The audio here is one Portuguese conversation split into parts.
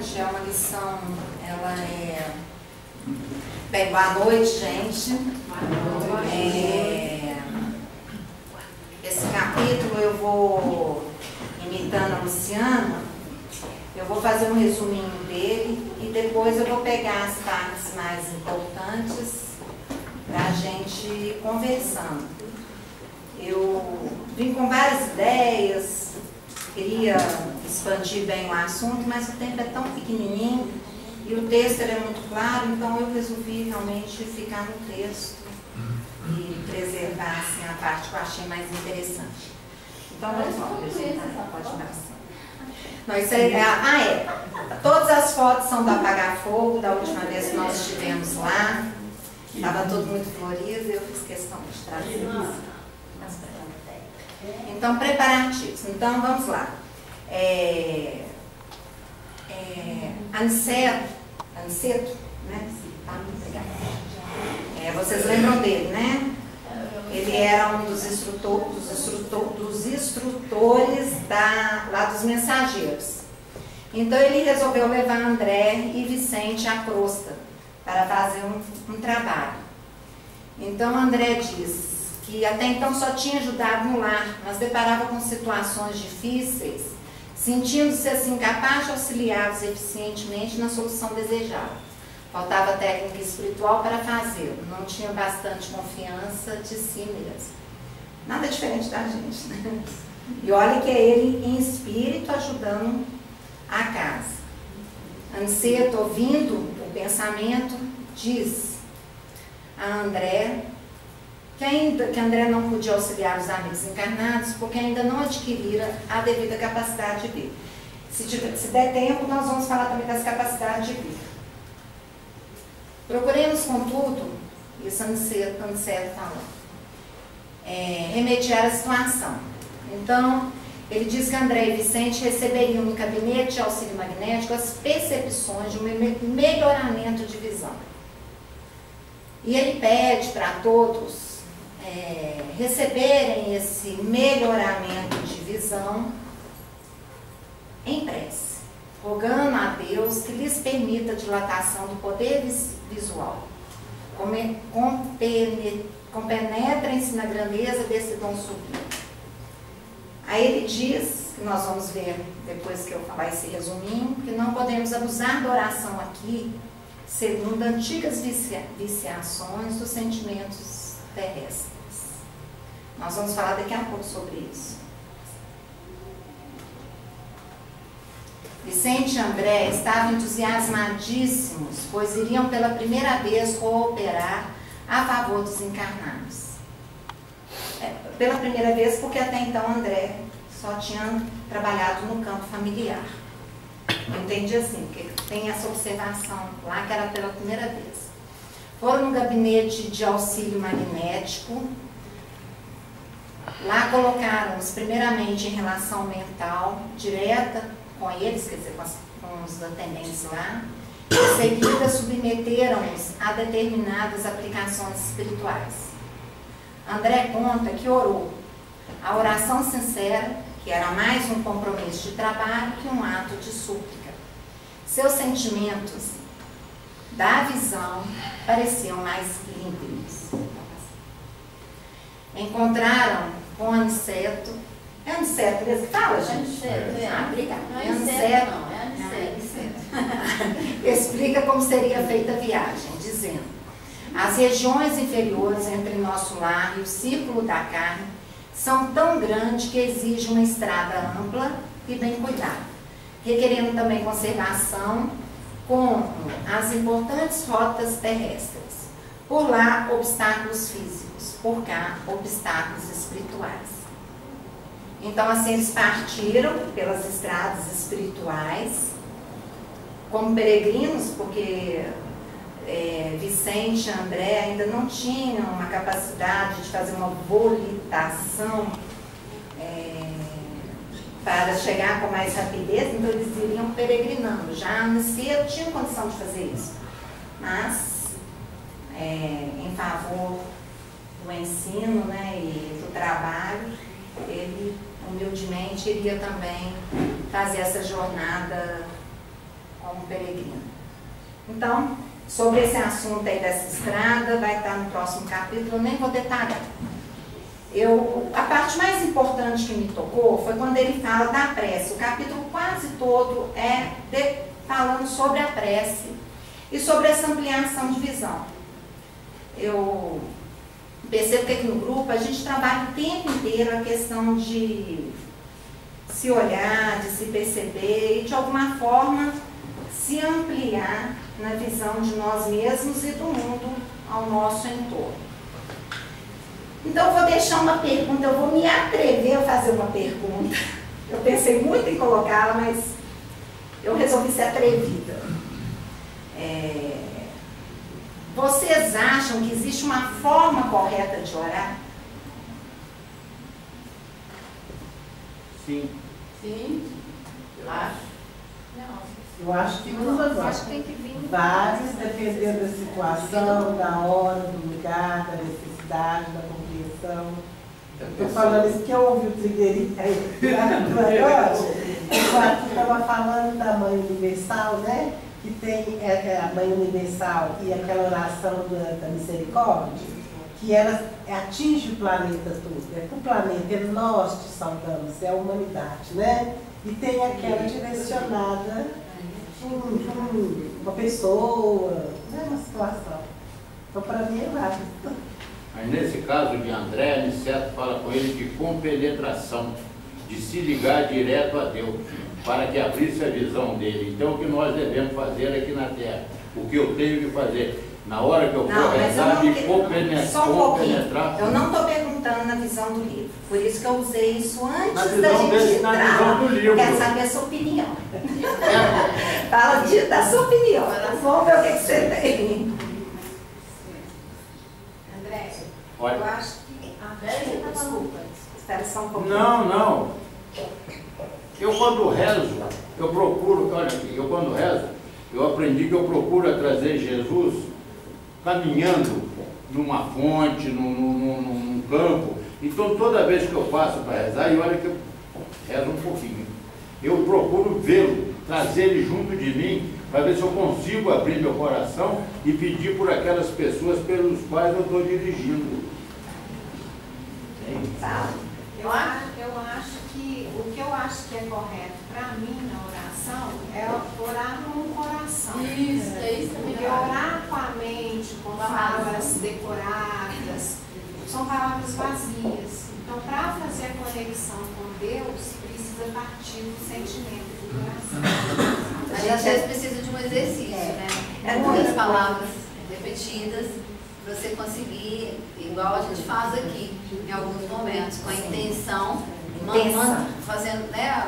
hoje é uma lição, ela é... Bem, boa noite, gente. Esse capítulo eu vou, imitando a Luciana, eu vou fazer um resuminho dele e depois eu vou pegar as partes mais importantes para a gente ir conversando. Eu vim com várias ideias, queria expandir bem o assunto, mas o tempo é tão pequenininho e o texto é muito claro, então eu resolvi realmente ficar no texto e preservar assim, a parte que eu achei mais interessante. Então vamos lá, pode passar. Não, isso aí todas as fotos são do Apagar Fogo, da última vez que nós estivemos lá. Estava tudo muito florido e eu fiz questão de trazer isso. Então, preparativos. Então, vamos lá. Aniceto, né? Vocês lembram dele, né? Ele era um dos instrutores lá dos mensageiros. Então, ele resolveu levar André e Vicente à crosta para fazer um trabalho. Então, André diz que até então só tinha ajudado no lar, mas deparava com situações difíceis, sentindo-se assim incapaz de auxiliá-los eficientemente na solução desejada. Faltava técnica espiritual para fazê-lo, não tinha bastante confiança de si mesmo. Nada diferente da gente, né? E olha que é ele em espírito ajudando a casa. Aniceto, ouvindo o pensamento, diz a André que André não podia auxiliar os amigos encarnados porque ainda não adquirira a devida capacidade de ver. Se der tempo, nós vamos falar também das capacidades de ver. Procuremos, contudo, isso Aniceto falou, remediar a situação. Então, ele diz que André e Vicente receberiam no gabinete de auxílio magnético as percepções de um melhoramento de visão. E ele pede para todos receberem esse melhoramento de visão em prece, rogando a Deus que lhes permita a dilatação do poder visual. Compenetrem-se na grandeza desse dom sublime. Aí ele diz, que nós vamos ver depois que eu falar esse resuminho, que não podemos abusar da oração aqui, segundo antigas viciações dos sentimentos terrestres. Nós vamos falar daqui a pouco sobre isso. Vicente e André estavam entusiasmadíssimos, pois iriam pela primeira vez cooperar a favor dos encarnados. Pela primeira vez porque até então André só tinha trabalhado no campo familiar. Eu entendi assim, porque tem essa observação lá que era pela primeira vez. Foram no gabinete de auxílio magnético. Lá colocaram-os primeiramente em relação mental direta com eles, quer dizer, com os atendentes lá. Em seguida, submeteram-os a determinadas aplicações espirituais. André conta que orou. A oração sincera, que era mais um compromisso de trabalho que um ato de súplica. Seus sentimentos da visão pareciam mais límpidos. Encontraram com Aniceto. É Aniceto mesmo? Fala, gente. Obrigada. Não é Aniceto, não. É Aniceto. Explica como seria feita a viagem, dizendo: as regiões inferiores entre nosso lar e o círculo da carne são tão grandes que exigem uma estrada ampla e bem cuidada, requerendo também conservação, como as importantes rotas terrestres. Por lá, obstáculos físicos, por cá, obstáculos espirituais. Então, assim, eles partiram pelas estradas espirituais, como peregrinos, porque Vicente e André ainda não tinham uma capacidade de fazer uma volitação para chegar com mais rapidez, então eles iriam peregrinando. Já Aniceto tinha condição de fazer isso, mas em favor do ensino, né, e do trabalho, ele humildemente iria também fazer essa jornada com um peregrino. Então, sobre esse assunto aí dessa estrada, vai estar no próximo capítulo, eu nem vou detalhar. A parte mais importante que me tocou foi quando ele fala da prece. O capítulo quase todo é falando sobre a prece e sobre essa ampliação de visão. Eu percebo que aqui no grupo a gente trabalha o tempo inteiro a questão de se olhar, de se perceber e de alguma forma se ampliar na visão de nós mesmos e do mundo ao nosso entorno. Então eu vou deixar uma pergunta, eu vou me atrever a fazer uma pergunta. Eu pensei muito em colocá-la, mas eu resolvi ser atrevida. Vocês acham que existe uma forma correta de orar? Sim. Sim, eu acho. Eu acho que uma Eu acho que tem que vir vários, dependendo da situação, da hora, do lugar, da necessidade, da compreensão. Estou falando isso que eu ouvi o Trigueirinho aí. O Arthur estava falando da Mãe Universal, né? Que tem a Mãe Universal e aquela oração da misericórdia, que ela atinge o planeta todo. O planeta é nós que saudamos, é a humanidade, né? E tem aquela direcionada uma pessoa, né? Uma situação. Então, para mim, é válido. Mas nesse caso de André, Aniceto fala com ele de compenetração, de se ligar direto a Deus, para que abrisse a visão dele. Então, o que nós devemos fazer aqui na Terra? O que eu tenho que fazer? Na hora que eu for rezar, me compenetrar. Eu não estou perguntando na visão do livro. Por isso que eu usei isso antes Na da visão gente desse, entrar. na visão do livro. Quero saber a sua opinião. Fala da sua opinião. Vamos ver o que você tem. André, Olha. eu acho que... Desculpa. Espera só um pouquinho. Não. Eu quando rezo, eu procuro, olha aqui, eu quando rezo, eu aprendi que eu procuro trazer Jesus caminhando numa fonte, num campo. Então toda vez que eu passo para rezar, e olha que eu rezo um pouquinho, eu procuro vê-lo, trazer ele junto de mim, para ver se eu consigo abrir meu coração e pedir por aquelas pessoas pelos quais eu estou dirigindo. Eu acho que o que eu acho que é correto para mim na oração é orar no coração. Isso, é isso também. Porque orar com a mente, com palavras decoradas, são palavras vazias. Então, para fazer a conexão com Deus, precisa partir do sentimento do coração. A gente às vezes precisa de um exercício, né? Muitas palavras repetidas, para você conseguir, igual a gente faz aqui, em alguns momentos, com a intenção, fazendo, né,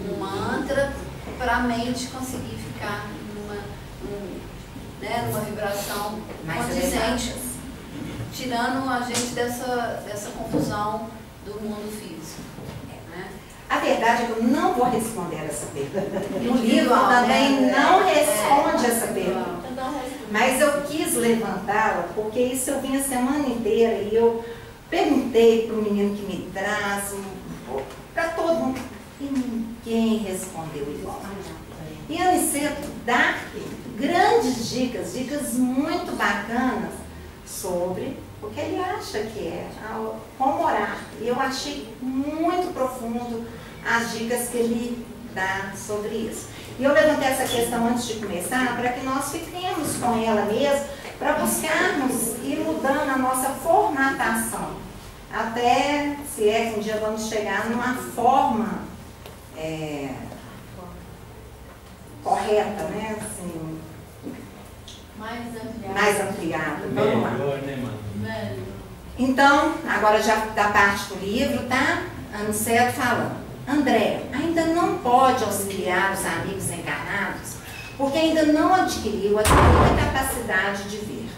um mantra, para a mente conseguir ficar numa vibração condizente, tirando a gente dessa confusão do mundo físico. Né? A verdade é que eu não vou responder essa pergunta. O livro também não responde essa pergunta. Mas eu quis levantá-la porque isso eu vim a semana inteira e eu perguntei para o menino que me traz, para todo mundo, e ninguém respondeu igual. E Aniceto dá grandes dicas muito bacanas sobre o que ele acha que é como orar. E eu achei muito profundo as dicas que ele dá sobre isso. E eu levantei essa questão antes de começar para que nós fiquemos com ela mesmo, para buscarmos ir mudando a nossa formatação. Até, se é que um dia vamos chegar numa forma correta, né? Assim, mais ampliada. Vamos lá. Né, mano? Então, agora já da parte do livro, tá? Aniceto falando. André, ainda não pode auxiliar os amigos encarnados porque ainda não adquiriu a devida capacidade de ver.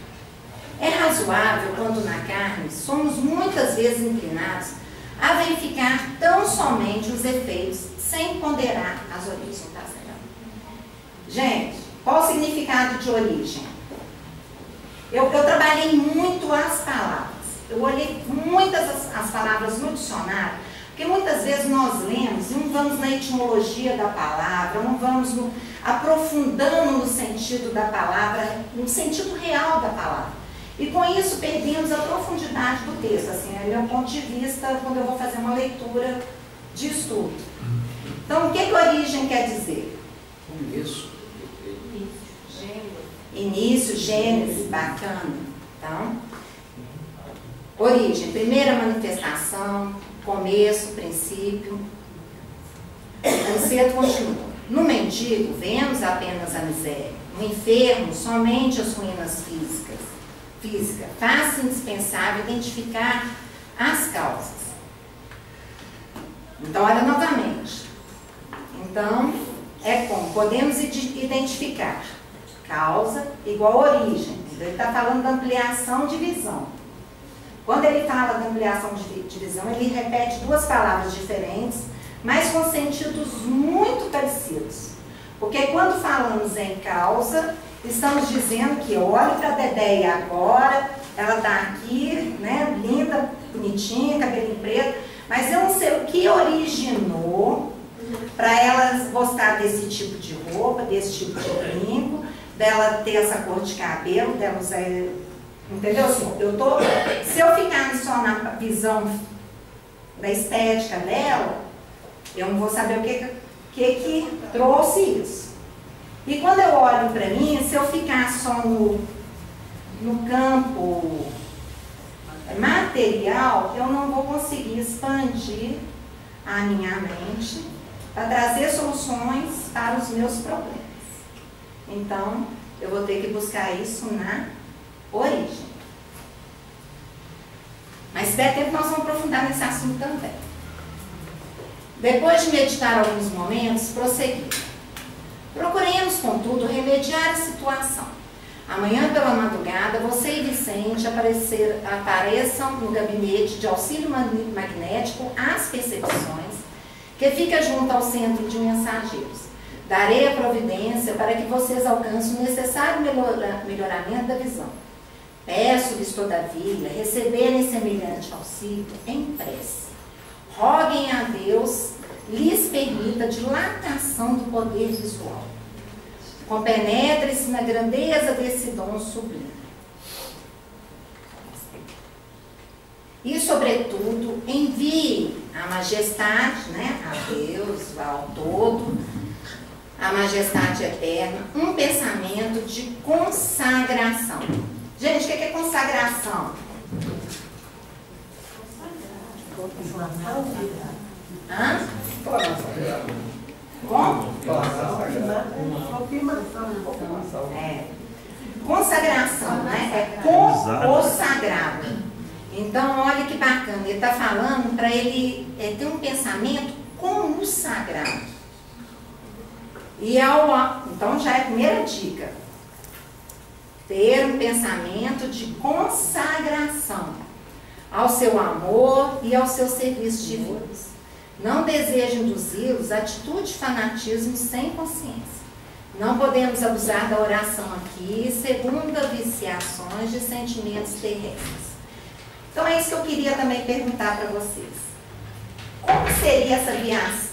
É razoável quando na carne somos muitas vezes inclinados a verificar tão somente os efeitos sem ponderar as origens. Gente, qual o significado de origem? Eu trabalhei muito as palavras. Eu olhei muitas as palavras no dicionário, porque Porque muitas vezes nós lemos e não vamos na etimologia da palavra, não vamos aprofundando no sentido da palavra, no sentido real da palavra. E com isso perdemos a profundidade do texto, assim, é meu ponto de vista quando eu vou fazer uma leitura de estudo. Então, o que origem quer dizer? Isso. Início, Gênesis, bacana. Então, origem, primeira manifestação, começo, princípio. Anceto continua. No mendigo, vemos apenas a miséria. No enfermo, somente as ruínas físicas. Faz-se indispensável identificar as causas. Então, olha novamente. Então, é como podemos identificar causa igual origem. Ele está falando da ampliação de visão. Quando ele fala da ampliação de visão, ele repete duas palavras diferentes, mas com sentidos muito parecidos. Porque quando falamos em causa, estamos dizendo que olhe para a Dedéia agora, ela está aqui, né, linda, bonitinha, cabelinho preto, mas eu não sei o que originou para ela gostar desse tipo de roupa, desse tipo de brinco, dela ter essa cor de cabelo, dela usar, entendeu? Assim, se eu ficar só na visão da estética dela, eu não vou saber o que trouxe isso. E quando eu olho para mim, se eu ficar só no campo material, eu não vou conseguir expandir a minha mente para trazer soluções para os meus problemas. Então, eu vou ter que buscar isso na origem. Mas se der tempo, nós vamos aprofundar nesse assunto também. Depois de meditar alguns momentos, prosseguir. Procuremos, contudo, remediar a situação. Amanhã pela madrugada, você e Vicente apareçam no gabinete de auxílio magnético às percepções, que fica junto ao centro de mensageiros. Darei a providência para que vocês alcancem o necessário melhoramento da visão. Peço-lhes, todavia, receberem semelhante auxílio em prece. Roguem a Deus, lhes permita a dilatação do poder visual. Compenetre-se na grandeza desse dom sublime. E, sobretudo, envie a majestade, né, a Deus, ao todo, a majestade eterna, um pensamento de consagração. Gente, o que é consagração? Hã? Como? Consagração, né? É com o sagrado. Então, olha que bacana. Ele está falando para ele ter um pensamento com o sagrado. E então já é a primeira dica. Ter um pensamento de consagração ao seu amor e ao seu serviço divinos. Não desejo induzi-los a atitude de fanatismo sem consciência. Não podemos abusar da oração aqui, segundo viciações de sentimentos terrestres. Então é isso que eu queria também perguntar para vocês. Como seria essa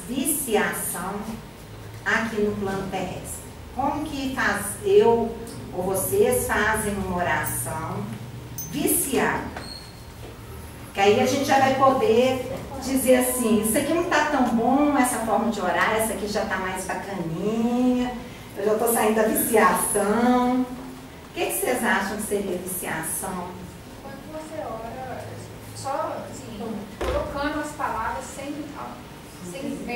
viciação aqui no plano terrestre? Como que eu ou vocês fazem uma oração viciada? Que aí a gente já vai poder dizer assim, isso aqui não está tão bom, essa forma de orar, essa aqui já está mais bacaninha, eu já estou saindo da viciação. O que vocês acham que seria viciação? Quando você ora, só assim, colocando as palavras sem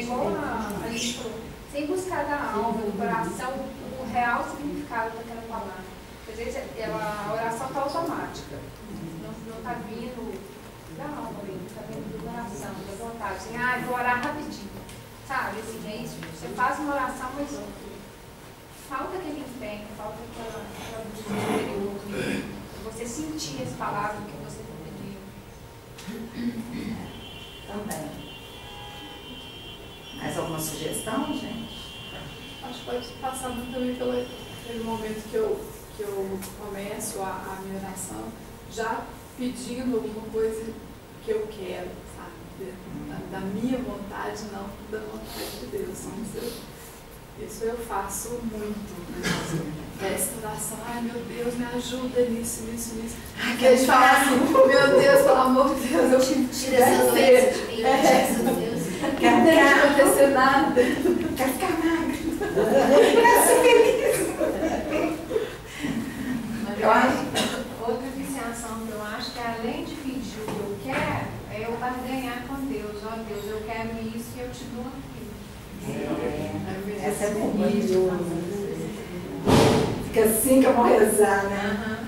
igual a gente falou, sem buscar da alma, do coração, o real significado daquela palavra. Às vezes a oração está automática, não está vindo da alma, está vindo do coração, da vontade. Assim, vou orar rapidinho. Sabe, assim, gente, você faz uma oração, mas falta aquele empenho, falta aquela busca interior, você sentir as palavras que você pediu. Também. Mais alguma sugestão, gente? Acho que pode passar muito também pelo momento que eu começo a minha oração, já pedindo alguma coisa que eu quero, sabe? da minha vontade, não da vontade de Deus. Isso eu faço muito. Essa oração, ai meu Deus, me ajuda nisso. Que eles falam assim, meu Deus, pelo amor de Deus, eu Tira essa doença de mim, Jesus. não deixa acontecer nada. quero ficar magra, quero ser feliz. Eu acho, outra viciação que eu acho que além de pedir o que eu quero, é eu barganhar com Deus. Ó Deus, eu quero isso e eu te dou aquilo. Essa é bonita. Fica assim que eu vou rezar, né?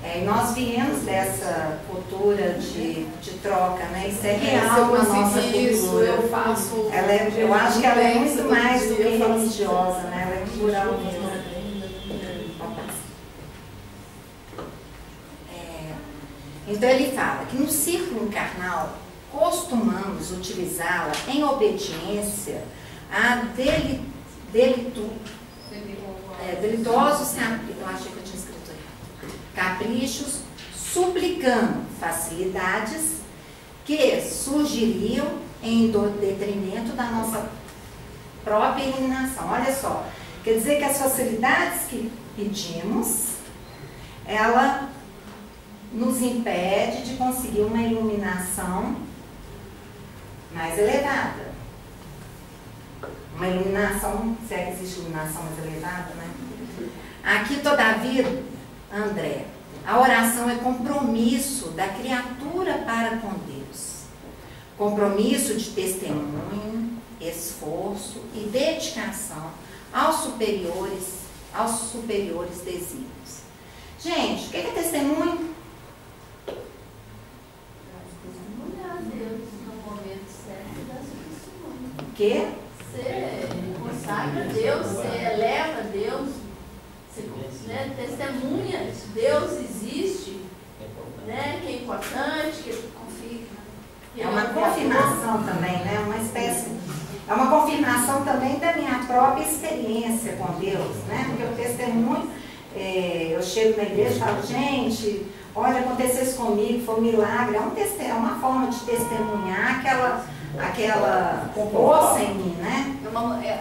E nós viemos dessa cultura de troca, né? Isso é real na nossa cultura. Isso, eu faço. Eu acho que ela é muito mais do que religiosa, né? Ela é cultural mesmo. Então ele fala que no círculo carnal costumamos utilizá-la em obediência a delitosos, eu achei que eu tinha escrito aí, caprichos, suplicando facilidades que surgiriam em detrimento da nossa própria iluminação. Olha só, quer dizer que as facilidades que pedimos, ela nos impede de conseguir uma iluminação mais elevada. Uma iluminação, se é que existe iluminação mais elevada, né? Aqui, todavia, André, a oração é compromisso da criatura para com Deus. Compromisso de testemunho, esforço e dedicação aos superiores desígnios. Gente, o que é testemunho? Testemunhar a Deus no momento certo das pessoas. O quê? Você consagra a Deus, você eleva a Deus, você testemunha que Deus existe, né, que é importante, que confia. É uma confirmação também, né? Uma espécie. É uma confirmação também da minha própria experiência com Deus, né? Porque o testemunho, eu chego na igreja e falo, gente, olha, aconteceu isso comigo, foi um milagre. É uma forma de testemunhar aquela força em mim, né?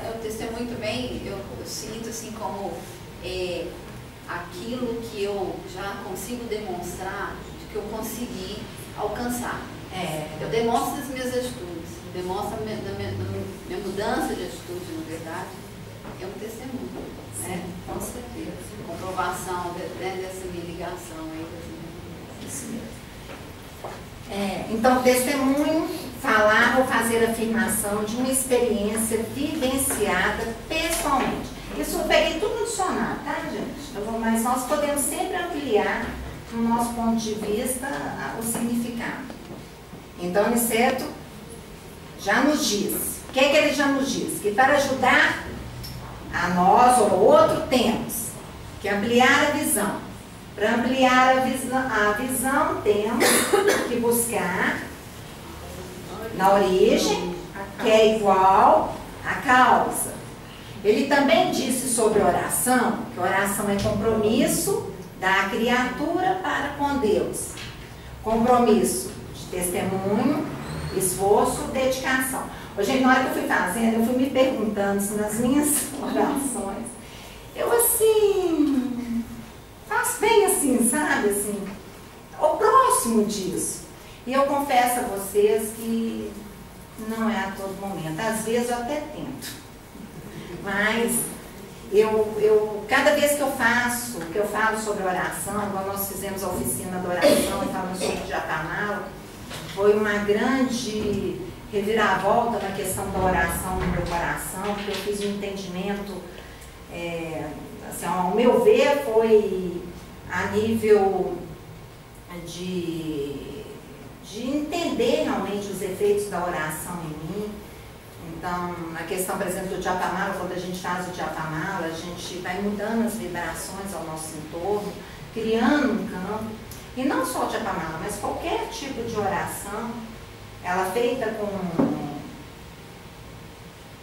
Eu testemunho também, eu sinto assim como aquilo que eu já consigo demonstrar, que eu consegui alcançar. Eu demonstro as minhas atitudes, demonstro a minha mudança de atitude, na verdade, é um testemunho, né? Com certeza. Comprovação dessa minha ligação aí. Isso mesmo. Então, testemunho, falar ou fazer afirmação de uma experiência vivenciada pessoalmente. Isso eu peguei tudo no dicionário, tá, gente? Mas nós podemos sempre ampliar, do nosso ponto de vista, o significado. Então, Aniceto já nos diz. O que é que ele já nos diz? Que para ajudar a nós ou ao outro, temos que ampliar a visão. Para ampliar a visão, temos que buscar na origem, que é igual à causa. Ele também disse sobre oração, que oração é compromisso da criatura para com Deus. Compromisso de testemunho, esforço, dedicação. Gente, na hora que eu fui fazendo, eu fui me perguntando se nas minhas orações, eu assim, faço bem assim, sabe, assim, o próximo disso. E eu confesso a vocês que não é a todo momento. Às vezes eu até tento. Mas cada vez que eu falo sobre oração, quando nós fizemos a oficina da oração e falamos sobre Japamala, foi uma grande reviravolta na questão da oração no meu coração, porque eu fiz um entendimento, assim, ao meu ver, foi a nível de entender realmente os efeitos da oração em mim. Então, na questão, por exemplo, do Japamala, quando a gente faz o Japamala, a gente vai mudando as vibrações ao nosso entorno, criando um campo. E não só o Japamala, mas qualquer tipo de oração, ela feita com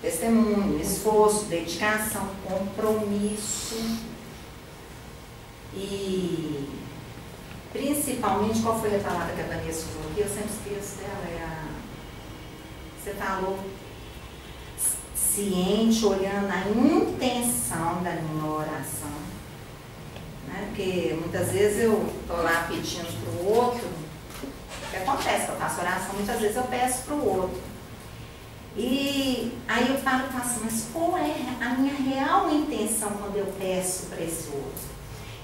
testemunho, esforço, dedicação, compromisso e principalmente, qual foi a palavra que a Vanessa usou aqui? Eu sempre esqueço dela, você falou ciente, olhando a intenção da minha oração. Né? Porque muitas vezes eu estou lá pedindo para o outro, o que acontece? Eu faço oração, muitas vezes eu peço para o outro. E aí eu paro e falo assim, mas qual é a minha real intenção quando eu peço para esse outro?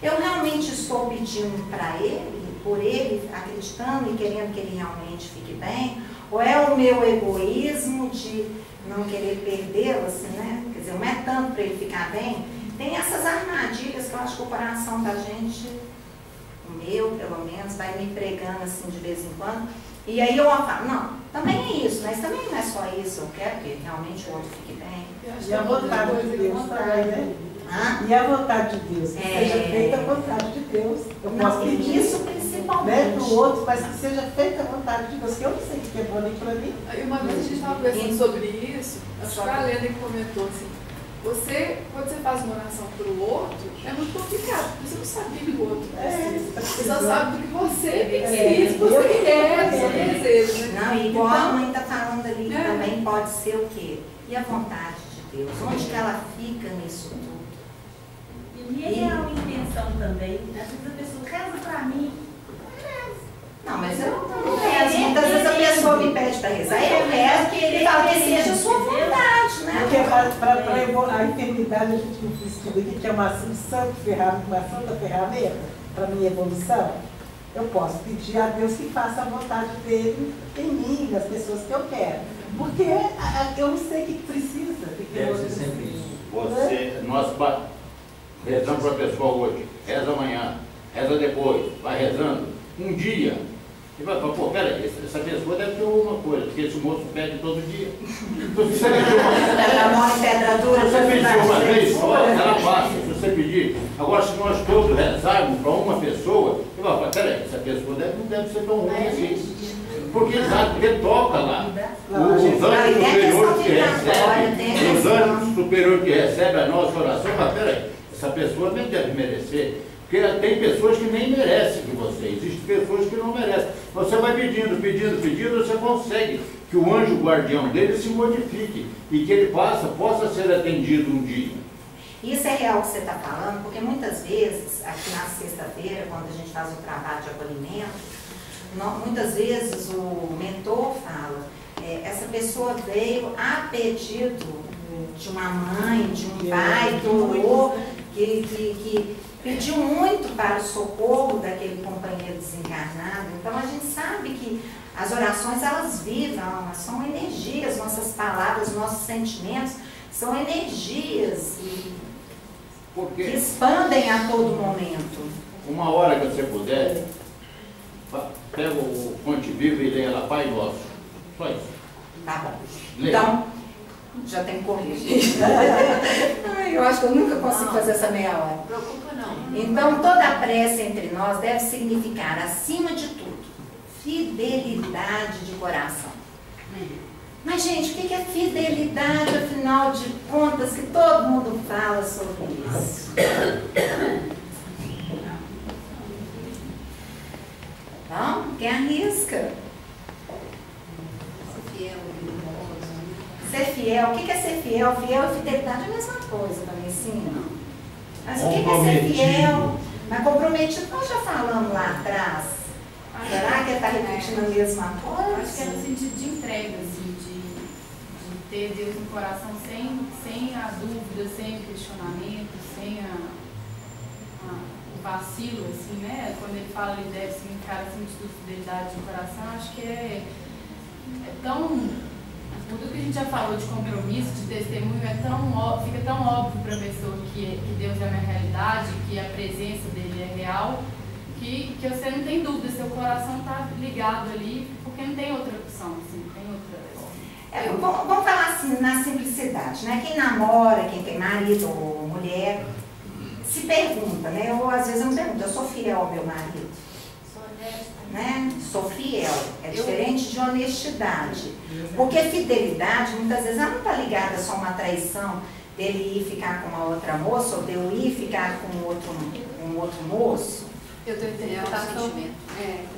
Eu realmente estou pedindo para ele, por ele, acreditando e querendo que ele realmente fique bem? Ou é o meu egoísmo de não querer perdê-lo, assim, né? Quer dizer, não é tanto para ele ficar bem. Tem essas armadilhas que eu acho que o coração da gente, o meu pelo menos, vai me pregando assim de vez em quando. E aí eu falo, não, também é isso, mas também não é só isso, eu quero que realmente o outro fique bem. E a vontade de Deus também, né? E a vontade de Deus, que seja feita a vontade de Deus. Eu posso pedir isso principalmente. Né, para o outro, mas que seja feita a vontade de Deus, que eu não sei o que é bom nem para mim. Aí uma vez a gente estava conversando sobre isso, acho que a Lena comentou assim, quando você faz uma oração para o outro, é muito complicado, porque você não sabe o que o outro precisa. Você só sabe do que você precisa, você quer, seu desejo, né? Não, igual a mãe está falando ali, também pode ser o quê? E a vontade de Deus? Onde que ela fica nisso tudo? E minha real intenção também, às vezes a pessoa reza para mim. Não, mas eu não rezo. Muitas vezes a pessoa me pede para rezar, eu rezo e falo que seja a sua vontade, né? Porque para a enfermidade, a gente não precisa aqui, que é uma santa ferramenta para a minha evolução, eu posso pedir a Deus que faça a vontade dele em mim, nas pessoas que eu quero. Porque eu não sei o que precisa. Deve ser sempre isso. Nós rezamos para a pessoa hoje, reza amanhã, reza depois, vai rezando, um dia. E vai falar, pô, peraí, essa pessoa deve ter alguma coisa, porque esse moço pede todo dia. Então, se você pediu uma vez só, ela passa, se você pedir. Agora, se nós todos rezarmos para uma pessoa, você vai falar, peraí, essa pessoa não deve ser tão ruim assim. Porque toca lá. Os anjos superiores que recebem a nossa oração, mas peraí, essa pessoa nem deve merecer. Porque tem pessoas que nem merecem de você, existem pessoas que não merecem. Você vai pedindo, você consegue que o anjo guardião dele se modifique e que ele possa ser atendido um dia. Isso é real que você está falando, porque muitas vezes, aqui na sexta-feira, quando a gente faz o trabalho de acolhimento, muitas vezes o mentor fala, essa pessoa veio a pedido de uma mãe, de um pai, que orou, que pediu muito para o socorro daquele companheiro desencarnado. Então a gente sabe que as orações, elas vivem, elas são energias, nossas palavras, nossos sentimentos são energias que expandem a todo momento. Uma hora que você puder, pega o Fonte Viva e leia lá, Pai Nosso. Só isso. Tá bom. Leia. Então, já tem que corrigir. Eu acho que eu nunca consigo fazer essa meia hora. Não preocupa não. Então, toda prece entre nós deve significar, acima de tudo, fidelidade de coração. Mas, gente, o que é fidelidade, afinal de contas, que todo mundo fala sobre isso? Não? Quem arrisca? Ser fiel. O que é ser fiel? Fiel e fidelidade é a mesma coisa, para mim, sim. Mas o que é ser fiel? Mas comprometido, nós já falamos lá atrás. Será que ele está repetindo a mesma coisa? Acho que é no sentido de entrega, assim, de ter Deus no coração sem a dúvida, sem o questionamento, sem o vacilo, assim, né? Quando ele fala ele deve significar assim, de fidelidade de coração, acho que é tão... Tudo que a gente já falou de compromisso, de testemunho, fica tão óbvio para a pessoa que Deus é a minha realidade, que a presença dele é real, que você não tem dúvida, seu coração está ligado ali, porque não tem outra opção, assim, não tem outra... Vamos falar assim, na simplicidade, né? Quem namora, quem tem marido ou mulher, se pergunta, né? Ou às vezes eu me pergunto, eu sou fiel ao meu marido? Sou honesta. Né? Sou fiel, é diferente de honestidade, porque fidelidade muitas vezes ela não está ligada só a uma traição dele ir ficar com uma outra moça ou de eu ir ficar com um outro moço. Eu estou entendendo o sentimento.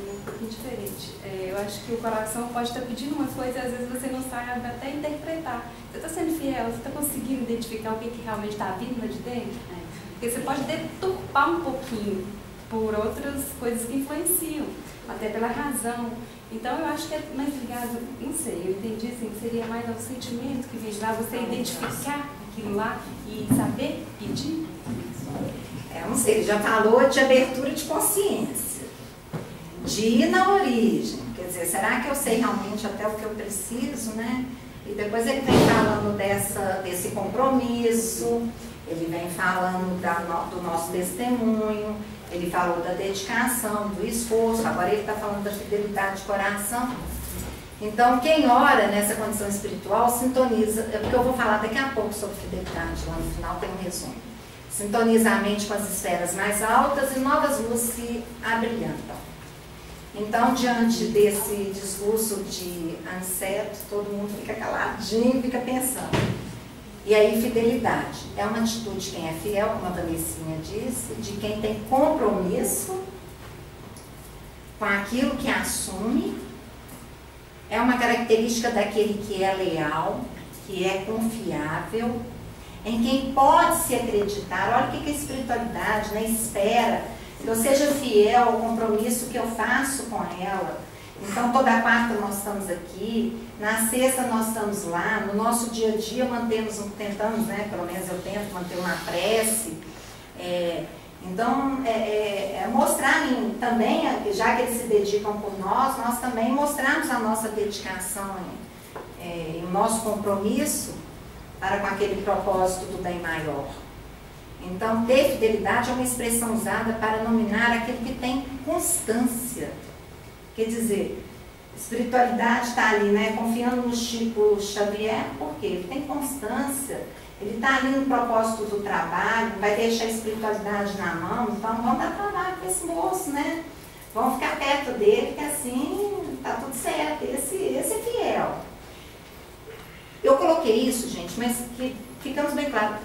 No pouquinho diferente. Eu acho que o coração pode estar pedindo uma coisa e às vezes você não sabe até interpretar. Você está sendo fiel, você está conseguindo identificar o que realmente está vindo lá de dentro? Porque você pode deturpar um pouquinho por outras coisas que influenciam, até pela razão. Então eu acho que é mais ligado, não sei, eu entendi assim, que seria mais ao sentimento que vem de lá, você identificar aquilo lá e saber pedir. Não sei, ele já falou de abertura de consciência, de ir na origem, quer dizer, será que eu sei realmente até o que eu preciso, né? E depois ele vem falando desse compromisso, ele vem falando do nosso testemunho, ele falou da dedicação, do esforço, agora ele está falando da fidelidade de coração. Então, quem ora nessa condição espiritual sintoniza, porque eu vou falar daqui a pouco sobre fidelidade, lá no final tem um resumo. Sintoniza a mente com as esferas mais altas e novas luzes se abrilhantam. Então, diante desse discurso de Aniceto, todo mundo fica caladinho, fica pensando. E aí, fidelidade é uma atitude de quem é fiel, como a Vanessinha disse, de quem tem compromisso com aquilo que assume, é uma característica daquele que é leal, que é confiável, em quem pode se acreditar. Olha o que é espiritualidade, né? Espera que eu seja fiel ao compromisso que eu faço com ela. Então, toda quarta nós estamos aqui, na sexta nós estamos lá, no nosso dia a dia tentamos, né? Pelo menos eu tento manter uma prece. Então, mostrar também, já que eles se dedicam por nós também mostrarmos a nossa dedicação e o nosso compromisso para com aquele propósito do bem maior. Então, ter fidelidade é uma expressão usada para nominar aquilo que tem constância. Quer dizer, espiritualidade está ali, né? Confiando no Chico Xavier, porque ele tem constância, ele está ali no propósito do trabalho, vai deixar a espiritualidade na mão, então vamos dar trabalho para esse moço, né? Vamos ficar perto dele, que assim está tudo certo, esse é fiel. Eu coloquei isso, gente, mas que ficamos bem claros.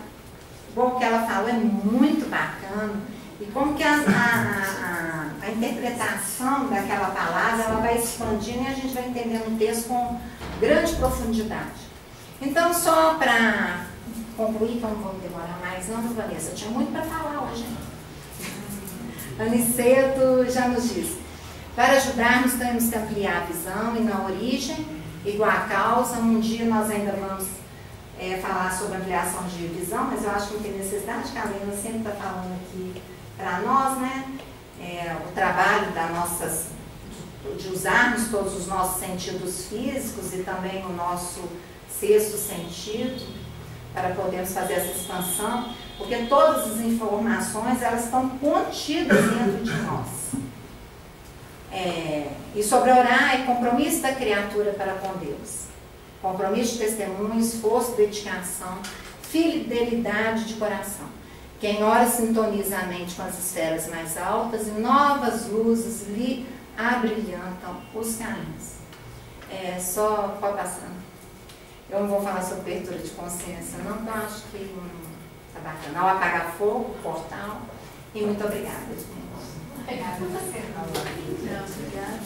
Bom, o que ela falou é muito bacana, e como que a interpretação daquela palavra, ela vai expandindo e a gente vai entendendo o texto com grande profundidade. Então, só para concluir, que eu não vou demorar mais, não, Vanessa, eu tinha muito para falar hoje. Aniceto já nos diz, para ajudarmos temos que ampliar a visão e na origem, igual a causa. Um dia nós ainda vamos falar sobre ampliação de visão, mas eu acho que não tem necessidade, que a Lena sempre está falando aqui para nós, né? O trabalho de usarmos todos os nossos sentidos físicos e também o nosso sexto sentido para podermos fazer essa expansão, porque todas as informações elas estão contidas dentro de nós. E sobre orar é compromisso da criatura para com Deus. Compromisso de testemunho, esforço, dedicação, fidelidade de coração. Quem ora sintoniza a mente com as esferas mais altas e novas luzes lhe abrilhantam os caminhos. Só pode passar. Eu não vou falar sobre abertura de consciência, não, porque eu acho que está bacana. Ao apagar fogo, portal. E muito obrigada, gente. Obrigada a você. Obrigada.